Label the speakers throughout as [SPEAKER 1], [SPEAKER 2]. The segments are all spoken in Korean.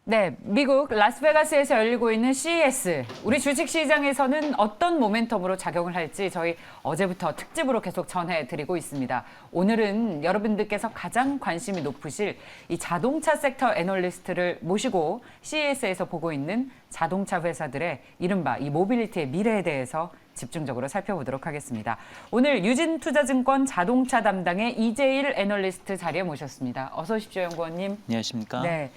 [SPEAKER 1] 네, 미국 라스베가스에서 열리고 있는 CES. 우리 주식시장에서는 어떤 모멘텀으로 작용을 할지 저희 어제부터 특집으로 계속 전해드리고 있습니다. 오늘은 여러분들께서 가장 관심이 높으실 이 자동차 섹터 애널리스트를 모시고 CES에서 보고 있는 자동차 회사들의 이른바 이 모빌리티의 미래에 대해서 집중적으로 살펴보도록 하겠습니다. 오늘 유진투자증권 자동차 담당의 이재일 애널리스트 자리에 모셨습니다. 어서 오십시오, 연구원님.
[SPEAKER 2] 안녕하십니까?
[SPEAKER 1] 네.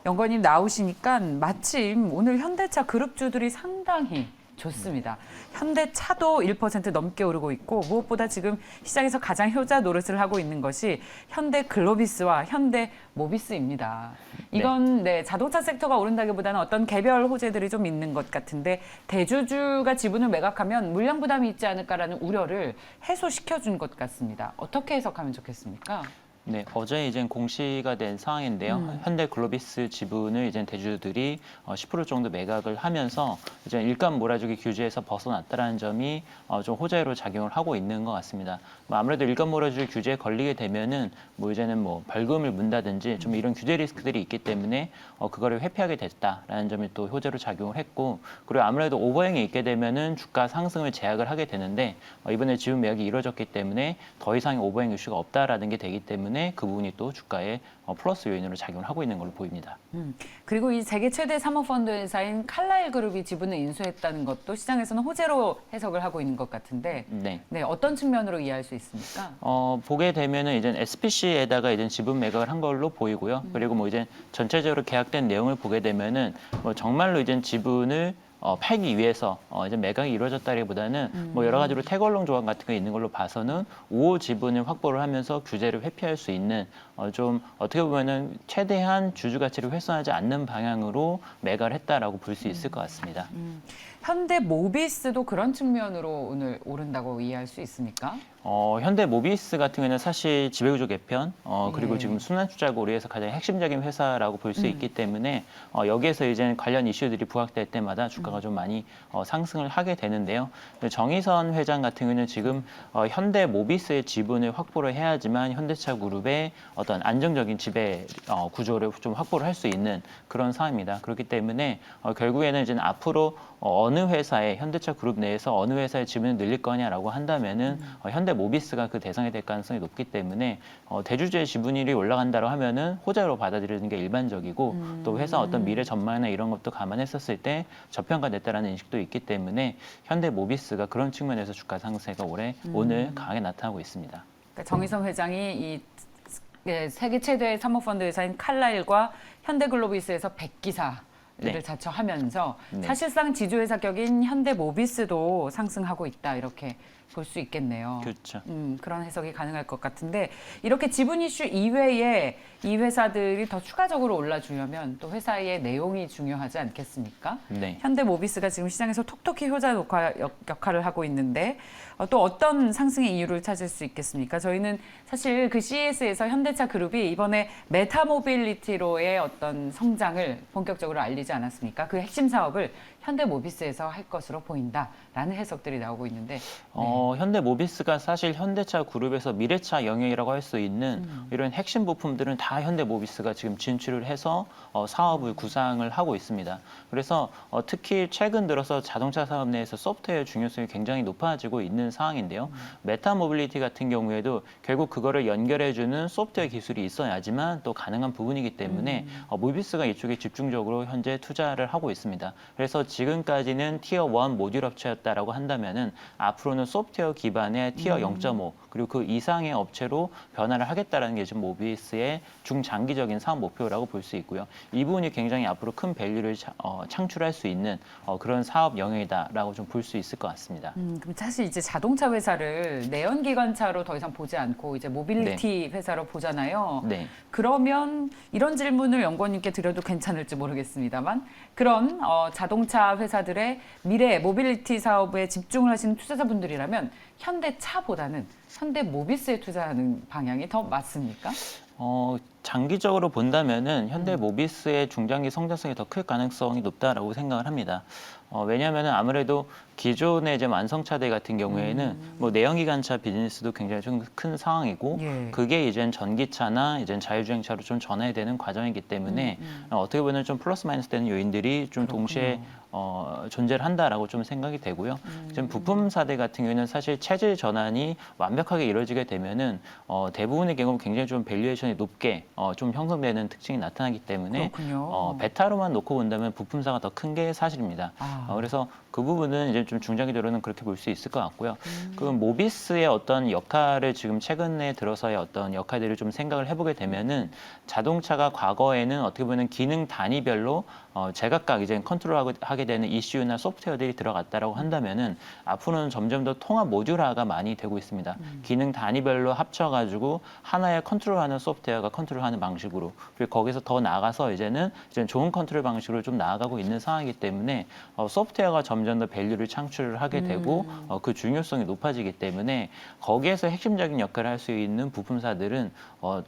[SPEAKER 1] 연구원님 나오시니까 마침 오늘 현대차 그룹주들이 상당히 좋습니다. 현대차도 1% 넘게 오르고 있고 무엇보다 지금 시장에서 가장 효자 노릇을 하고 있는 것이 현대글로비스와 현대모비스입니다. 이건 자동차 섹터가 오른다기보다는 어떤 개별 호재들이 좀 있는 것 같은데 대주주가 지분을 매각하면 물량 부담이 있지 않을까라는 우려를 해소시켜준 것 같습니다. 어떻게 해석하면 좋겠습니까?
[SPEAKER 2] 네, 어제 이제 공시가 된 상황인데요. 현대글로비스 지분을 이제 대주주들이 10% 정도 매각을 하면서 이제 일감 몰아주기 규제에서 벗어났다라는 점이 좀 호재로 작용을 하고 있는 것 같습니다. 아무래도 일감 몰아주기 규제에 걸리게 되면은 이제는 벌금을 문다든지 좀 이런 규제 리스크들이 있기 때문에 그거를 회피하게 됐다라는 점이 또 호재로 작용을 했고, 그리고 아무래도 오버행이 있게 되면은 주가 상승을 제약을 하게 되는데 이번에 지분 매각이 이루어졌기 때문에 더 이상의 오버행 이슈가 없다라는 게 되기 때문에 그 부분이 또 주가에 플러스 요인으로 작용을 하고 있는 걸로 보입니다.
[SPEAKER 1] 그리고 이 세계 최대 사모펀드 회사인 칼라일 그룹이 지분을 인수했다는 것도 시장에서는 호재로 해석을 하고 있는 것 같은데 네, 어떤 측면으로 이해할 수 있습니까?
[SPEAKER 2] 보게 되면은 이제 SPC에다가 이제 지분 매각을 한 걸로 보이고요. 그리고 이제 전체적으로 계약된 내용을 보게 되면은 정말로 이제 지분을 팔기 위해서 이제 매각이 이루어졌다기보다는 여러 가지로 태걸롱 조항 같은 게 있는 걸로 봐서는 우호 지분을 확보를 하면서 규제를 회피할 수 있는 좀 어떻게 보면은 최대한 주주 가치를 훼손하지 않는 방향으로 매각을 했다라고 볼 수 있을 것 같습니다.
[SPEAKER 1] 현대모비스도 그런 측면으로 오늘 오른다고 이해할 수 있습니까?
[SPEAKER 2] 현대모비스 같은 경우는 사실 지배구조 개편, 그리고 지금 순환투자고리에서 가장 핵심적인 회사라고 볼 수 있기 때문에 여기에서 이제 관련 이슈들이 부각될 때마다 주가가 좀 많이 상승을 하게 되는데요. 정의선 회장 같은 경우는 지금 현대모비스의 지분을 확보를 해야지만 현대차 그룹의 어떤 안정적인 지배 구조를 좀 확보를 할 수 있는 그런 상황입니다. 그렇기 때문에 결국에는 이제 앞으로 어느 회사의 현대차 그룹 내에서 어느 회사의 지분을 늘릴 거냐라고 한다면은 현대모비스가 그 대상이 될 가능성이 높기 때문에 대주주의 지분율이 올라간다고 하면은 호재로 받아들이는 게 일반적이고 또 회사 어떤 미래 전망이나 이런 것도 감안했었을 때 저평가됐다라는 인식도 있기 때문에 현대모비스가 그런 측면에서 주가 상승세가 오늘 강하게 나타나고 있습니다.
[SPEAKER 1] 그러니까 정의선 회장이 이 세계 최대의 사모펀드 회사인 칼라일과 현대글로비스에서 100기사 를 자처하면서 사실상 지주회사 격인 현대모비스도 상승하고 있다 이렇게 볼 수 있겠네요.
[SPEAKER 2] 그렇죠.
[SPEAKER 1] 그런 해석이 가능할 것 같은데 이렇게 지분 이슈 이외에 이 회사들이 더 추가적으로 올라주려면 또 회사의 내용이 중요하지 않겠습니까?
[SPEAKER 2] 네.
[SPEAKER 1] 현대모비스가 지금 시장에서 톡톡히 효자 역할을 하고 있는데 또 어떤 상승의 이유를 찾을 수 있겠습니까? 저희는 사실 그 CES에서 현대차 그룹이 이번에 메타모빌리티로의 어떤 성장을 본격적으로 알리지 않았습니까? 그 핵심 사업을 현대모비스에서 할 것으로 보인다라는 해석들이 나오고 있는데
[SPEAKER 2] 현대모비스가 사실 현대차 그룹에서 미래차 영역이라고 할 수 있는 이런 핵심 부품들은 다 현대모비스가 지금 진출을 해서 사업을 구상을 하고 있습니다. 그래서 특히 최근 들어서 자동차 사업 내에서 소프트웨어 중요성이 굉장히 높아지고 있는 상황인데요. 메타모빌리티 같은 경우에도 결국 그거를 연결해주는 소프트웨어 기술이 있어야지만 또 가능한 부분이기 때문에 모비스가 이쪽에 집중적으로 현재 투자를 하고 있습니다. 그래서 지금까지는 티어 1 모듈 업체였다라고 한다면은 앞으로는 소프트웨어 기반의 티어 0.5 그리고 그 이상의 업체로 변화를 하겠다라는 게 지금 모비스의 중장기적인 사업 목표라고 볼 수 있고요. 이 부분이 굉장히 앞으로 큰 밸류를 창출할 수 있는 그런 사업 영역이다라고 좀 볼 수 있을 것 같습니다.
[SPEAKER 1] 그럼 사실 이제 자동차 회사를 내연기관차로 더 이상 보지 않고 이제 모빌리티 회사로 보잖아요.
[SPEAKER 2] 네.
[SPEAKER 1] 그러면 이런 질문을 연구원님께 드려도 괜찮을지 모르겠습니다만 그런 자동차 회사들의 미래 모빌리티 사업에 집중을 하시는 투자자분들이라면 현대차보다는 현대모비스에 투자하는 방향이 더 맞습니까?
[SPEAKER 2] 장기적으로 본다면은 현대 모비스의 중장기 성장성이 더 클 가능성이 높다라고 생각을 합니다. 왜냐하면 아무래도 기존의 이제 완성차들 같은 경우에는 뭐 내연기관차 비즈니스도 굉장히 좀 큰 상황이고
[SPEAKER 1] 예.
[SPEAKER 2] 그게 이젠 전기차나 이젠 자율주행차로 좀 전환이 되는 과정이기 때문에 어떻게 보면 좀 플러스 마이너스 되는 요인들이 좀 동시에 존재를 한다라고 좀 생각이 되고요. 지금 부품사들 같은 경우에는 사실 체질 전환이 완벽하게 이루어지게 되면은 대부분의 경우 굉장히 좀 밸류에이션이 높게 좀 형성되는 특징이 나타나기 때문에
[SPEAKER 1] 그렇군요.
[SPEAKER 2] 베타로만 놓고 본다면 부품사가 더 큰 게 사실입니다. 그래서 그 부분은 이제 좀 중장기적으로는 그렇게 볼 수 있을 것 같고요. 그 모비스의 어떤 역할을 지금 최근에 들어서의 어떤 역할들을 좀 생각을 해보게 되면은 자동차가 과거에는 어떻게 보면 기능 단위별로 제각각 이제 컨트롤하게 되는 이슈나 소프트웨어들이 들어갔다라고 한다면은 앞으로는 점점 더 통합 모듈화가 많이 되고 있습니다. 기능 단위별로 합쳐가지고 하나의 컨트롤하는 소프트웨어가 컨트롤하는 방식으로 그리고 거기서 더 나아가서 이제는 좋은 컨트롤 방식으로 좀 나아가고 있는 상황이기 때문에 소프트웨어가 점점 더 밸류를 창출을 하게 되고 그 중요성이 높아지기 때문에 거기에서 핵심적인 역할을 할 수 있는 부품사들은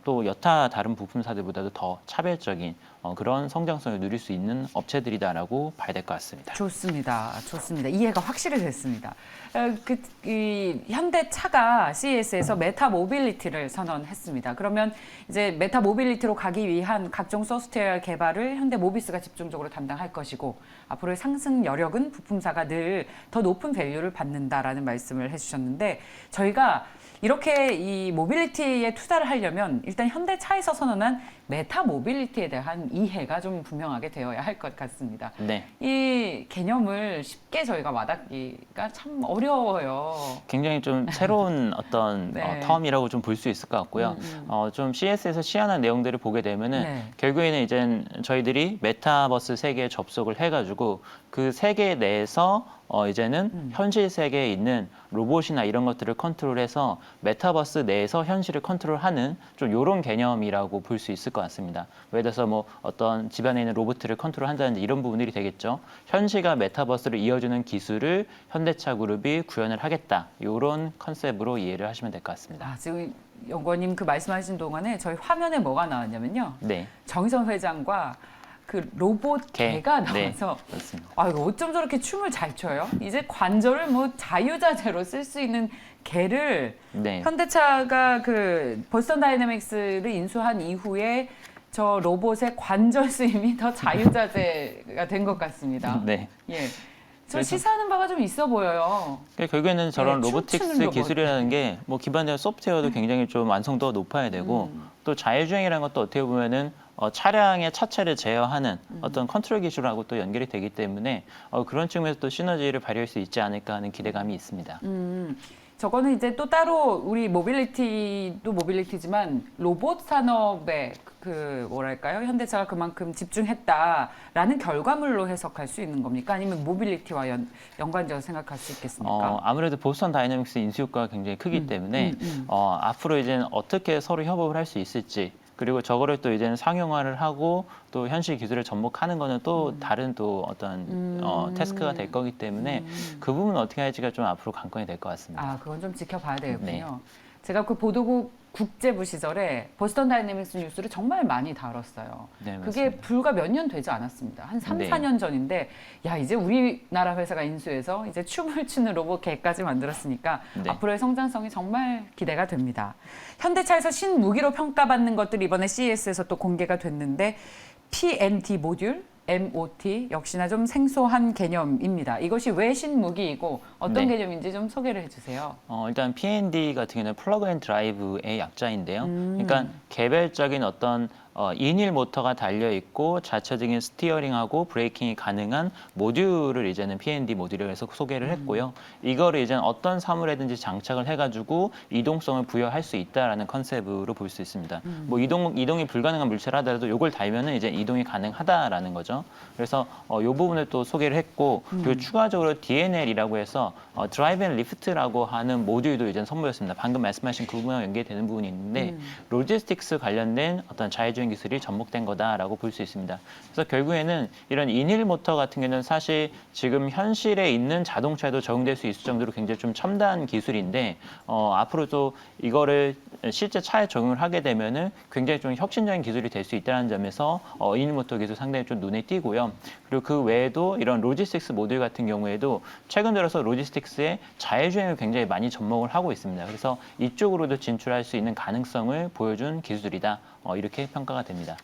[SPEAKER 2] 또 여타 다른 부품사들보다도 더 차별적인 그런 성장성을 누릴 수 있는 업체들이다라고 봐야 될 것 같습니다.
[SPEAKER 1] 좋습니다. 좋습니다. 이해가 확실히 됐습니다. 이 현대차가 CES에서 메타 모빌리티를 선언했습니다. 그러면 이제 메타 모빌리티로 가기 위한 각종 소프트웨어 개발을 현대 모비스가 집중적으로 담당할 것이고 앞으로의 상승 여력은 부품사가 늘 더 높은 밸류를 받는다라는 말씀을 해주셨는데 저희가 이렇게 이 모빌리티에 투자를 하려면 일단 현대차에서 선언한 메타 모빌리티에 대한 이해가 좀 분명하게 되어야 할 것 같습니다.
[SPEAKER 2] 네.
[SPEAKER 1] 이 개념을 쉽게 저희가 와닿기가 참 어려워요.
[SPEAKER 2] 굉장히 좀 새로운 어떤
[SPEAKER 1] 네.
[SPEAKER 2] 텀이라고 좀 볼 수 있을 것 같고요. 좀 CS에서 시연한 내용들을 보게 되면은
[SPEAKER 1] 네.
[SPEAKER 2] 결국에는 이제 저희들이 메타버스 세계에 접속을 해가지고 그 세계 내에서 이제는 현실 세계에 있는 로봇이나 이런 것들을 컨트롤해서 메타버스 내에서 현실을 컨트롤하는 좀 이런 개념이라고 볼 수 있을 것 같습니다. 예를 들어서 뭐 어떤 집안에 있는 로봇을 컨트롤한다든지 이런 부분들이 되겠죠. 현실과 메타버스를 이어주는 기술을 현대차 그룹이 구현을 하겠다. 이런 컨셉으로 이해를 하시면 될 것 같습니다.
[SPEAKER 1] 지금 연구원님 그 말씀하신 동안에 저희 화면에 뭐가 나왔냐면요.
[SPEAKER 2] 네.
[SPEAKER 1] 정의선 회장과 그 로봇 개가
[SPEAKER 2] 네,
[SPEAKER 1] 나와서
[SPEAKER 2] 그렇습니다.
[SPEAKER 1] 이거 어쩜 저렇게 춤을 잘 춰요? 이제 관절을 뭐 자유자재로 쓸 수 있는 개를
[SPEAKER 2] 네.
[SPEAKER 1] 현대차가 그 보스턴 다이내믹스를 인수한 이후에 저 로봇의 관절 쓰임이 더 자유자재가 된 것 같습니다.
[SPEAKER 2] 네.
[SPEAKER 1] 예. 저
[SPEAKER 2] 그래서-
[SPEAKER 1] 시사하는 바가 좀 있어 보여요.
[SPEAKER 2] 결국에는 저런
[SPEAKER 1] 네,
[SPEAKER 2] 로보틱스
[SPEAKER 1] 춤추는 로봇.
[SPEAKER 2] 기술이라는 게 뭐 기반적인 소프트웨어도 굉장히 좀 완성도가 높아야 되고 또 자율주행이라는 것도 어떻게 보면은 차량의 차체를 제어하는 어떤 컨트롤 기술하고 또 연결이 되기 때문에 그런 측면에서 또 시너지를 발휘할 수 있지 않을까 하는 기대감이 있습니다.
[SPEAKER 1] 저거는 이제 또 따로 우리 모빌리티도 모빌리티지만 로봇 산업에 그 뭐랄까요? 현대차가 그만큼 집중했다라는 결과물로 해석할 수 있는 겁니까? 아니면 모빌리티와 연관지어서 생각할 수 있겠습니까?
[SPEAKER 2] 아무래도 보스턴 다이내믹스 인수 효과가 굉장히 크기 때문에 앞으로 이제는 어떻게 서로 협업을 할 수 있을지 그리고 저거를 또 이제는 상용화를 하고 또 현실 기술을 접목하는 거는 또 다른 또 어떤 태스크가 될 거기 때문에 그 부분은 어떻게 할지가 좀 앞으로 관건이 될 것 같습니다.
[SPEAKER 1] 그건 좀 지켜봐야 되겠군요.
[SPEAKER 2] 네.
[SPEAKER 1] 제가 그 보도국 국제부 시절에 보스턴 다이내믹스 뉴스를 정말 많이 다뤘어요.
[SPEAKER 2] 네,
[SPEAKER 1] 그게
[SPEAKER 2] 맞습니다.
[SPEAKER 1] 불과 몇 년 되지 않았습니다. 한 3,
[SPEAKER 2] 네.
[SPEAKER 1] 4년 전인데 야 이제 우리나라 회사가 인수해서 이제 춤을 추는 로봇 개까지 만들었으니까
[SPEAKER 2] 네.
[SPEAKER 1] 앞으로의 성장성이 정말 기대가 됩니다. 현대차에서 신무기로 평가받는 것들이 이번에 CES에서 또 공개가 됐는데 PND 모듈, MOT 역시나 좀 생소한 개념입니다. 이것이 왜 신무기이고 어떤
[SPEAKER 2] 네.
[SPEAKER 1] 개념인지 좀 소개를 해주세요.
[SPEAKER 2] 일단 P&D 같은 경우는 플러그 앤 드라이브의 약자인데요. 그러니까 개별적인 어떤 2인 모터가 달려 있고 자체적인 스티어링하고 브레이킹이 가능한 모듈을 이제는 P&D 모듈이라고 해서 소개를 했고요. 이거를 이제는 어떤 사물에든지 장착을 해가지고 이동성을 부여할 수 있다라는 컨셉으로 볼 수 있습니다. 뭐 이동이 불가능한 물체를 하더라도 이걸 달면은 이제 이동이 가능하다라는 거죠. 그래서 이 부분을 또 소개를 했고 그리고 추가적으로 DNL이라고 해서 드라이브 앤 리프트라고 하는 모듈도 이제 선보였습니다. 방금 말씀하신 그 부분과 연계되는 부분이 있는데 로지스틱스 관련된 어떤 자율주행 혁신적인 기술이 접목된 거다라고 볼 수 있습니다. 그래서 결국에는 이런 인힐 모터 같은 경우는 사실 지금 현실에 있는 자동차에도 적용될 수 있을 정도로 굉장히 좀 첨단 기술인데 앞으로도 이거를 실제 차에 적용을 하게 되면은 굉장히 좀 혁신적인 기술이 될 수 있다는 점에서 인힐 모터 기술 상당히 좀 눈에 띄고요. 그리고 그 외에도 이런 로지스틱스 모듈 같은 경우에도 최근 들어서 로지스틱스의 자율주행을 굉장히 많이 접목을 하고 있습니다. 그래서 이쪽으로도 진출할 수 있는 가능성을 보여준 기술이다. 이렇게 평가가 됩니다.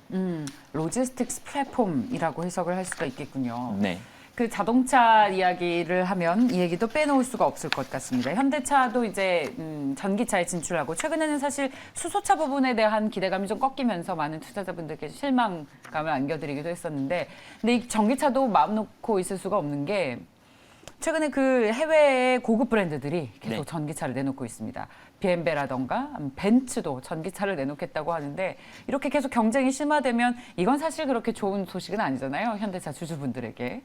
[SPEAKER 1] 로지스틱스 플랫폼이라고 해석을 할 수가 있겠군요.
[SPEAKER 2] 네.
[SPEAKER 1] 그 자동차 이야기를 하면 이 얘기도 빼놓을 수가 없을 것 같습니다. 현대차도 이제 전기차에 진출하고 최근에는 사실 수소차 부분에 대한 기대감이 좀 꺾이면서 많은 투자자분들께 실망감을 안겨드리기도 했었는데 근데 이 전기차도 마음 놓고 있을 수가 없는 게 최근에 그 해외의 고급 브랜드들이 계속
[SPEAKER 2] 네.
[SPEAKER 1] 전기차를 내놓고 있습니다. BMW라던가 벤츠도 전기차를 내놓겠다고 하는데 이렇게 계속 경쟁이 심화되면 이건 사실 그렇게 좋은 소식은 아니잖아요. 현대차 주주분들에게.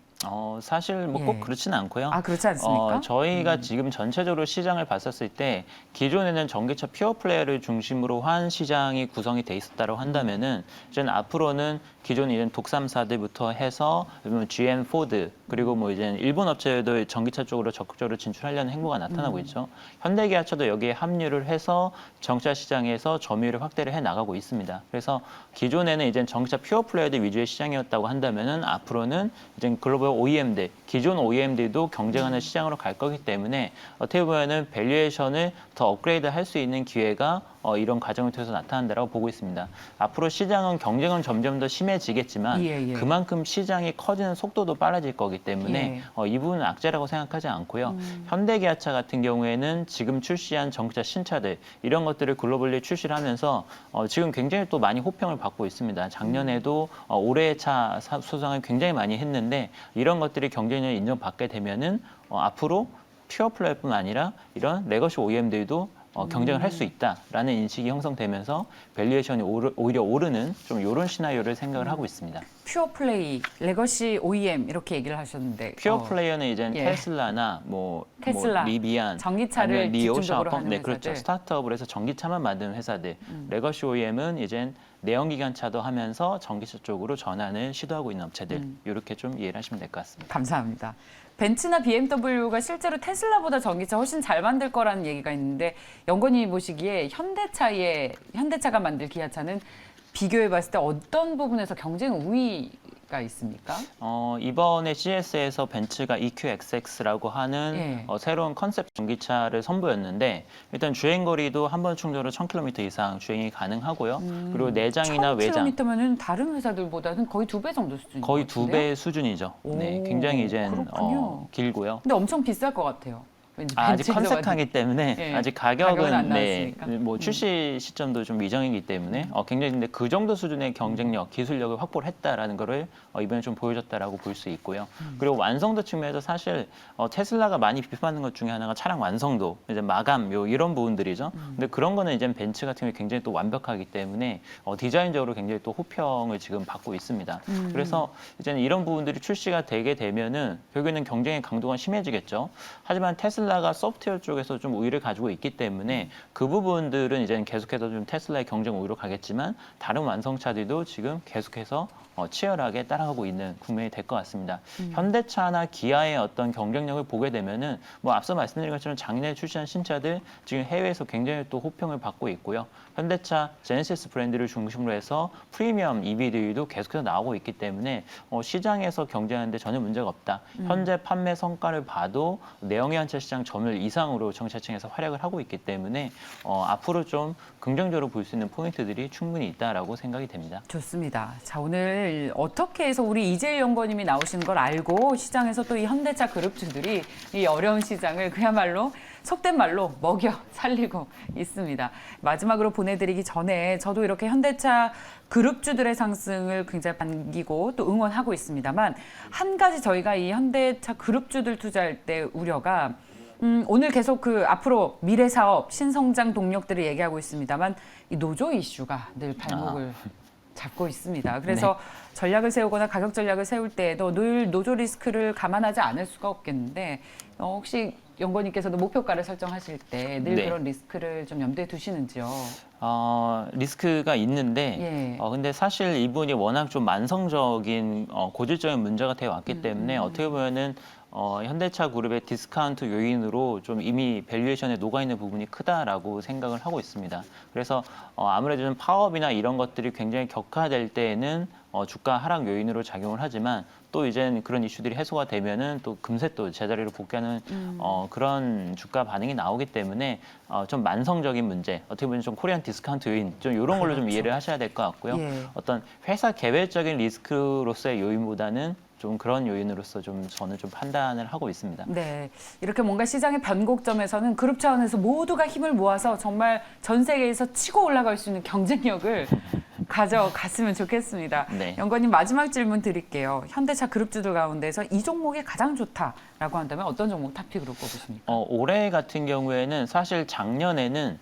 [SPEAKER 2] 사실 뭐 꼭
[SPEAKER 1] 예.
[SPEAKER 2] 그렇지는 않고요.
[SPEAKER 1] 아, 그렇지 않습니까?
[SPEAKER 2] 저희가 지금 전체적으로 시장을 봤었을 때 기존에는 전기차 퓨어 플레이어를 중심으로 한 시장이 구성이 돼 있었다고 한다면은 이제는 앞으로는 기존 이제 독삼사들부터 해서 GM, 포드 그리고 뭐 이제 일본 업체도 전기차 쪽으로 적극적으로 진출하려는 행보가 나타나고 있죠. 현대기아차도 여기에 합류를 해서 전기차 시장에서 점유율을 확대를 해 나가고 있습니다. 그래서 기존에는 이제 전기차 퓨어 플레이어들 위주의 시장이었다고 한다면은 앞으로는 이제 글로벌 OEM들, 기존 OEM들도 경쟁하는 시장으로 갈 거기 때문에 어떻게 보면은 밸류에이션을 더 업그레이드 할 수 있는 기회가 이런 과정을 통해서 나타난다고 보고 있습니다. 앞으로 시장은 경쟁은 점점 더 심해지겠지만
[SPEAKER 1] 예.
[SPEAKER 2] 그만큼 시장이 커지는 속도도 빨라질 거기 때문에 이 부분은 악재라고 생각하지 않고요. 현대기아차 같은 경우에는 지금 출시한 전기차 신차들 이런 것들을 글로벌리 출시를 하면서 지금 굉장히 또 많이 호평을 받고 있습니다. 작년에도 올해의 차 수상을 굉장히 많이 했는데 이런 것들이 경쟁력을 인정받게 되면은 앞으로 퓨어 플레이뿐 아니라 이런 레거시 OEM들도 경쟁을 할 수 있다라는 인식이 형성되면서 밸류에이션이 오히려 오르는 좀 이런 시나리오를 생각을 하고 있습니다.
[SPEAKER 1] 퓨어 플레이, 레거시 OEM 이렇게 얘기를 하셨는데
[SPEAKER 2] 퓨어 플레이어는 이제
[SPEAKER 1] 예.
[SPEAKER 2] 테슬라나
[SPEAKER 1] 테슬라,
[SPEAKER 2] 리비안,
[SPEAKER 1] 전기차를
[SPEAKER 2] 아니면 리오,
[SPEAKER 1] 집중적으로
[SPEAKER 2] 샤오펑,
[SPEAKER 1] 하는
[SPEAKER 2] 네, 그렇죠.
[SPEAKER 1] 회사들.
[SPEAKER 2] 스타트업을 해서 전기차만 만드는 회사들. 레거시 OEM은 이제 내연기관차도 하면서 전기차 쪽으로 전환을 시도하고 있는 업체들. 이렇게 좀 이해를 하시면 될 것 같습니다.
[SPEAKER 1] 감사합니다. 벤츠나 BMW가 실제로 테슬라보다 전기차 훨씬 잘 만들 거라는 얘기가 있는데 연건이 보시기에 현대차가 만들 기아차는 비교해 봤을 때 어떤 부분에서 경쟁 우위가 있습니까?
[SPEAKER 2] 이번에 CES에서 벤츠가 EQXX라고 하는
[SPEAKER 1] 예.
[SPEAKER 2] 새로운 컨셉 전기차를 선보였는데 일단 주행거리도 한 번 충전으로 1000km 이상 주행이 가능하고요. 그리고 내장이나 외장
[SPEAKER 1] 1000km면은 다른 회사들보다는 거의 2배 정도 수준인
[SPEAKER 2] 거의
[SPEAKER 1] 것 같은데요?
[SPEAKER 2] 2배 수준이죠. 네,
[SPEAKER 1] 오,
[SPEAKER 2] 굉장히 이제
[SPEAKER 1] 그렇군요.
[SPEAKER 2] 길고요.
[SPEAKER 1] 근데 엄청 비쌀 것 같아요. 왠지
[SPEAKER 2] 아직
[SPEAKER 1] 벤츠에서
[SPEAKER 2] 컨셉하기 때문에
[SPEAKER 1] 예,
[SPEAKER 2] 아직
[SPEAKER 1] 가격은 안
[SPEAKER 2] 가격은 네,
[SPEAKER 1] 나왔으니까.
[SPEAKER 2] 뭐 출시 시점도 좀 미정이기 때문에 굉장히 근데 그 정도 수준의 경쟁력, 기술력을 확보를 했다라는 거를 이번에 좀 보여줬다라고 볼 수 있고요. 그리고 완성도 측면에서 사실 테슬라가 많이 비판하는 것 중에 하나가 차량 완성도, 이제 마감 이런 부분들이죠. 근데 그런 거는 이제 벤츠 같은 경우에 굉장히 또 완벽하기 때문에 디자인적으로 굉장히 또 호평을 지금 받고 있습니다. 그래서 이제는 이런 부분들이 출시가 되게 되면은 결국에는 경쟁의 강도가 심해지겠죠. 하지만 테슬라가 소프트웨어 쪽에서 좀 우위를 가지고 있기 때문에 그 부분들은 이제 계속해서 좀 테슬라의 경쟁 우위로 가겠지만 다른 완성차들도 지금 계속해서 치열하게 따라가고 있는 국면이 될 것 같습니다. 현대차나 기아의 어떤 경쟁력을 보게 되면은 뭐 앞서 말씀드린 것처럼 작년에 출시한 신차들 지금 해외에서 굉장히 또 호평을 받고 있고요. 현대차 제네시스 브랜드를 중심으로 해서 프리미엄 EV들도 계속해서 나오고 있기 때문에 시장에서 경쟁하는데 전혀 문제가 없다. 현재 판매 성과를 봐도 내연기관차 시장 점유율 이상으로 전기차층에서 활약을 하고 있기 때문에 앞으로 좀 긍정적으로 볼 수 있는 포인트들이 충분히 있다라고 생각이 됩니다.
[SPEAKER 1] 좋습니다. 자, 오늘 어떻게 해서 우리 이재일 연구원님이 나오시는 걸 알고 시장에서 또 이 현대차 그룹주들이 이 어려운 시장을 그야말로 속된 말로 먹여 살리고 있습니다. 마지막으로 보내드리기 전에 저도 이렇게 현대차 그룹주들의 상승을 굉장히 반기고 또 응원하고 있습니다만 한 가지 저희가 이 현대차 그룹주들 투자할 때 우려가 오늘 계속 그 앞으로 미래 사업, 신성장 동력들을 얘기하고 있습니다만 이 노조 이슈가 늘 발목을 잡고 있습니다. 그래서 전략을 세우거나 가격 전략을 세울 때에도 늘 노조 리스크를 감안하지 않을 수가 없겠는데 혹시 연구원님께서도 목표가를 설정하실 때 늘
[SPEAKER 2] 네.
[SPEAKER 1] 그런 리스크를 좀 염두에 두시는지요?
[SPEAKER 2] 리스크가 있는데,
[SPEAKER 1] 예.
[SPEAKER 2] 근데 사실 이분이 워낙 좀 만성적인 고질적인 문제가 되어 왔기 때문에 어떻게 보면은 현대차 그룹의 디스카운트 요인으로 좀 이미 밸류에이션에 녹아 있는 부분이 크다라고 생각을 하고 있습니다. 그래서 아무래도 좀 파업이나 이런 것들이 굉장히 격화될 때에는 주가 하락 요인으로 작용을 하지만 또 이제 그런 이슈들이 해소가 되면은 또 금세 또 제자리로 복귀하는 그런 주가 반응이 나오기 때문에 좀 만성적인 문제, 어떻게 보면 좀 코리안 디스카운트 요인, 좀 이런 걸로 좀
[SPEAKER 1] 그렇죠.
[SPEAKER 2] 이해를 하셔야 될 것 같고요.
[SPEAKER 1] 예.
[SPEAKER 2] 어떤 회사 개별적인 리스크로서의 요인보다는 좀 그런 요인으로서 좀 저는 좀 판단을 하고 있습니다.
[SPEAKER 1] 네, 이렇게 뭔가 시장의 변곡점에서는 그룹 차원에서 모두가 힘을 모아서 정말 전 세계에서 치고 올라갈 수 있는 경쟁력을 가져갔으면 좋겠습니다.
[SPEAKER 2] 네.
[SPEAKER 1] 연구원님 마지막 질문 드릴게요. 현대차 그룹주들 가운데서 이 종목이 가장 좋다라고 한다면 어떤 종목 탑픽으로 꼽으십니까?
[SPEAKER 2] 올해 같은 경우에는 사실 작년에는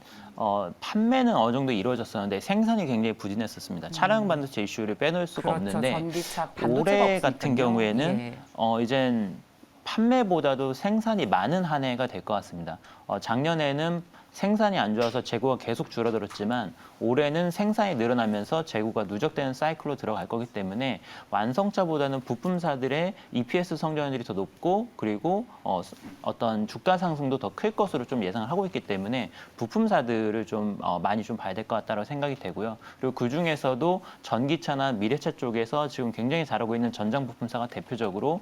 [SPEAKER 2] 판매는 어느 정도 이루어졌었는데 생산이 굉장히 부진했었습니다. 차량 반도체 이슈를 빼놓을 수가
[SPEAKER 1] 그렇죠.
[SPEAKER 2] 없는데
[SPEAKER 1] 전기차 반도체가
[SPEAKER 2] 올해
[SPEAKER 1] 없으니까요.
[SPEAKER 2] 같은 경우에는
[SPEAKER 1] 예.
[SPEAKER 2] 이젠 판매보다도 생산이 많은 한 해가 될 것 같습니다. 작년에는 생산이 안 좋아서 재고가 계속 줄어들었지만 올해는 생산이 늘어나면서 재고가 누적되는 사이클로 들어갈 거기 때문에 완성차보다는 부품사들의 EPS 성장률이 더 높고 그리고 어떤 주가 상승도 더 클 것으로 좀 예상을 하고 있기 때문에 부품사들을 좀 많이 좀 봐야 될 것 같다고 생각이 되고요. 그리고 그 중에서도 전기차나 미래차 쪽에서 지금 굉장히 잘하고 있는 전장 부품사가 대표적으로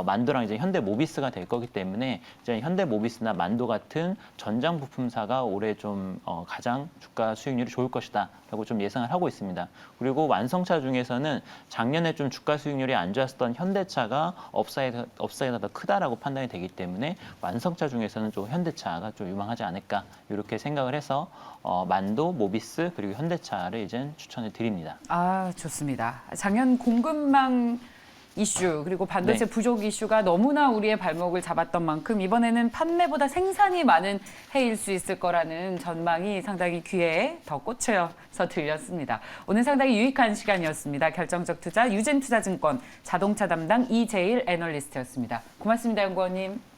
[SPEAKER 2] 만도랑 이제 현대모비스가 될 거기 때문에 이제 현대모비스나 만도 같은 전장 부품사가 올해 좀 가장 주가 수익률이 좋을 것이다라고 좀 예상을 하고 있습니다. 그리고 완성차 중에서는 작년에 좀 주가 수익률이 안 좋았던 현대차가 업사이드가 더 크다라고 판단이 되기 때문에 완성차 중에서는 좀 현대차가 좀 유망하지 않을까 이렇게 생각을 해서 만도, 모비스 그리고 현대차를 이제 추천을 드립니다.
[SPEAKER 1] 아, 좋습니다. 작년 공급망 이슈 그리고 반도체
[SPEAKER 2] 네.
[SPEAKER 1] 부족 이슈가 너무나 우리의 발목을 잡았던 만큼 이번에는 판매보다 생산이 많은 해일 수 있을 거라는 전망이 상당히 귀에 더 꽂혀서 들렸습니다. 오늘 상당히 유익한 시간이었습니다. 결정적 투자 유진투자증권 자동차 담당 이재일 애널리스트였습니다. 고맙습니다, 연구원님.